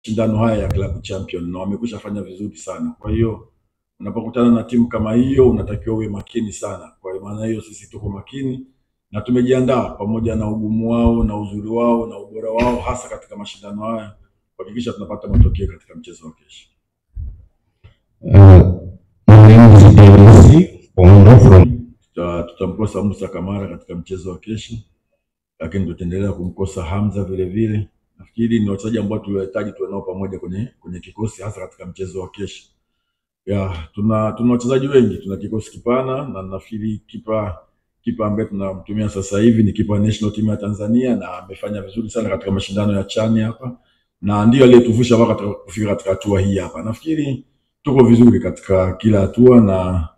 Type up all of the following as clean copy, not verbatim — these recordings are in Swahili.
mashindano haya ya Club Champion na wamekwisha fanya vizuri sana. Kwa hiyo unapokutana na timu kama hiyo unatakiwa uwe makini sana. Kwa maana hiyo sisi tuko makini na tumejiandaa pamoja na ugumu wao na uzuri wao na ubora wao, hasa katika mashindano haya kuhakikisha tunapata matokeo katika mchezo wa kesho. Tutamkosa Musa Kamara katika mchezo wa kesho, lakini tutaendelea kumkosa Hamza vile vile. Nafikiri ni wachezaji ambao tulihitaji tuwe nao pamoja kwenye kikosi, hasa katika mchezo wa kesho. Tuna wachezaji wengi, tuna kikosi kipana, na nafikiri kipa ambaye tunamtumia sasa hivi ni kipa national team ya Tanzania na amefanya vizuri sana katika mashindano ya CHAN hapa, na ndio aliyetuvusha mpaka kufika katika hatua hii hapa. Nafikiri tuko vizuri katika kila hatua na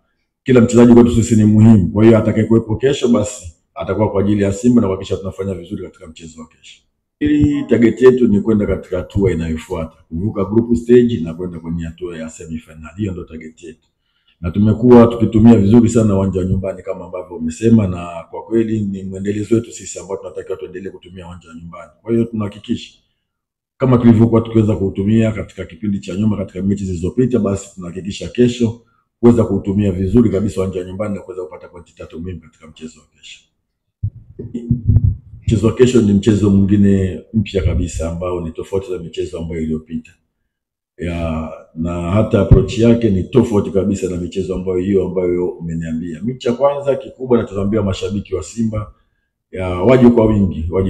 kila mchezaji kwetu sisi ni muhimu. Kwa hiyo atakayekuwepo kesho basi atakuwa kwa ajili ya Simba na kuhakikisha tunafanya vizuri katika mchezo wa kesho. Ili target yetu ni kwenda katika hatua inayofuata, kuvuka group stage na kwenda kwenye hatua ya semi final. Hiyo ndio target yetu. Na tumekuwa tukitumia vizuri sana uwanja wa nyumbani kama ambavyo umesema, na kwa kweli ni mwendelezo wetu sisi ambao tunatakiwa tuendelee kutumia uwanja wa nyumbani. Kwa hiyo tunahakikisha kama tulivyokuwa tukiweza kuutumia katika kipindi cha nyuma katika mechi zilizopita, basi tunahakikisha kesho kuweza kuutumia vizuri kabisa uwanja wa nyumbani na kuweza kupata pointi 3 muhimu katika mchezo wa kesho. Mchezo wa kesho ni mchezo mwingine mpya kabisa ambao ni tofauti na michezo ambayo iliyopita. Na hata approach yake ni tofauti kabisa na michezo ambayo umeniambia. Mechi ya kwanza kikubwa na tunaambia mashabiki wa Simba waje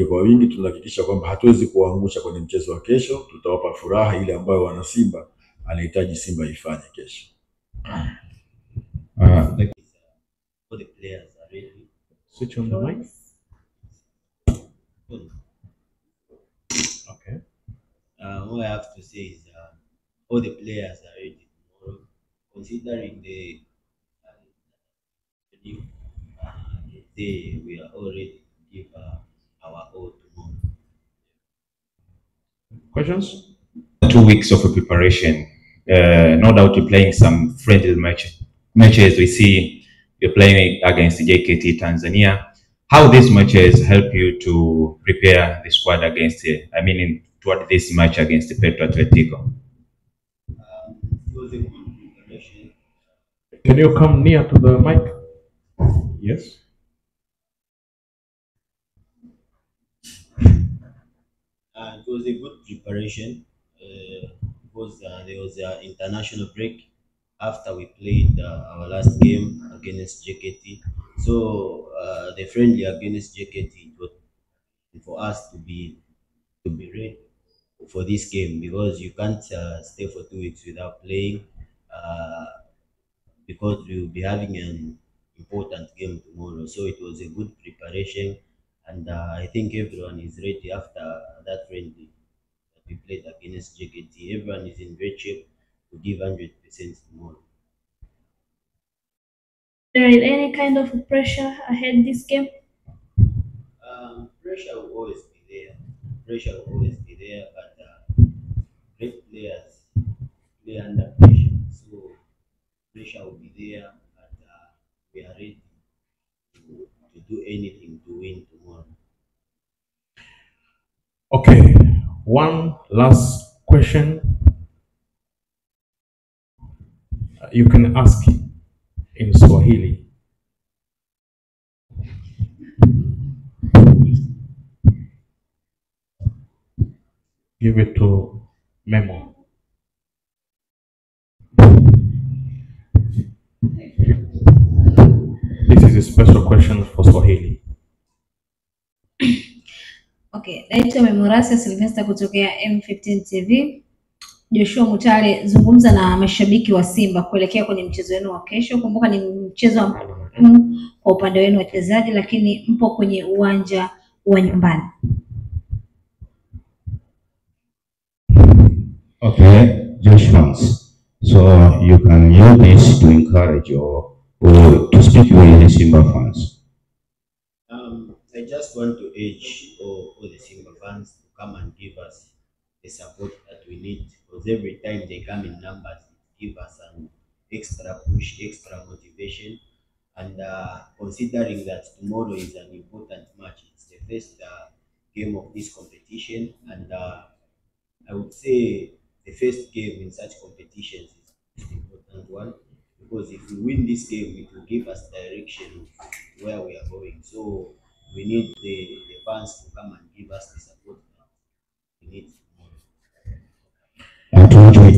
kwa wingi, tunahakikisha kwamba hatuwezi kuangusha kwenye mchezo wa kesho, tutawapa furaha ile ambayo wana Simba anahitaji Simba ifanye kesho. For the players are ready. Switch on the mic. Okay. What I have to say is all the players are ready tomorrow, considering the day we are all ready to give our all tomorrow. Questions? 2 weeks of preparation. No doubt you're playing some friendly matches. We see you're playing against JKT Tanzania. How these matches help you to prepare the squad against, toward this match against Petro Atletico? It was a good preparation. Can you come near to the mic? Yes. It was a good preparation because there was an international break after we played our last game against JKT. So the friendly against JKT, it was for us to be ready for this game, because you can't stay for 2 weeks without playing because we will be having an important game tomorrow. So it was a good preparation, and I think everyone is ready after that friendly that we played against JKT. Everyone is in great shape to give 100% tomorrow. There is any kind of pressure ahead this game? Pressure will always be there. But great players play under pressure. So pressure will be there, but we are ready to do anything to win tomorrow. Okay, one last question. You can ask in Swahili. Give it to Memo. This is a special question for Swahili. Okay, naitwa Memorasa Sylvester kutokea M15 TV. Joshua Mutale, zungumza na mashabiki wa Simba kuelekea kwenye mchezo wenu wa kesho. Kumbuka ni mchezo kwa upande wenu wachezaji, lakini mpo kwenye uwanja wa nyumbani. Okay, Joshua. So you can use this to encourage or to speak with the Simba fans. I just want to urge all the Simba fans to come and give us the support that we need, because every time they come in numbers, it gives us an extra push, extra motivation. And considering that tomorrow is an important match, it's the first game of this competition, and I would say the first game in such competitions is the most important one, because if we win this game, it will give us direction of where we are going. So we need the fans to come and give us the support that we need. And to